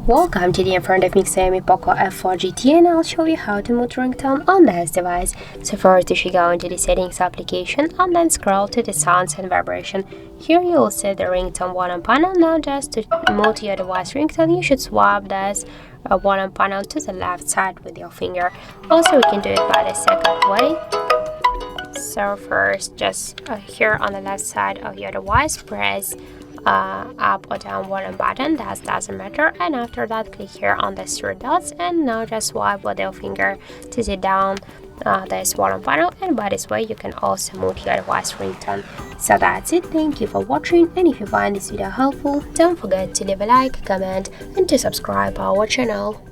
Welcome to the in front of me XIAOMI Poco F4 GT, and I'll show you how to mute ringtone on this device. So first you should go into the settings application and then scroll to the sounds and vibration. Here you will set the ringtone volume panel. Now just to mute your device ringtone, you should swipe this volume panel to the left side with your finger. Also, we can do it by the second way. So first, just here on the left side of your device, press up or down volume button, that doesn't matter, and after that click here on the three dots, and now just swipe with your finger to the down this volume panel, and by this way you can also mute your device ringtone. So that's it. Thank you for watching, and if you find this video helpful, don't forget to leave a like, comment and to subscribe our channel.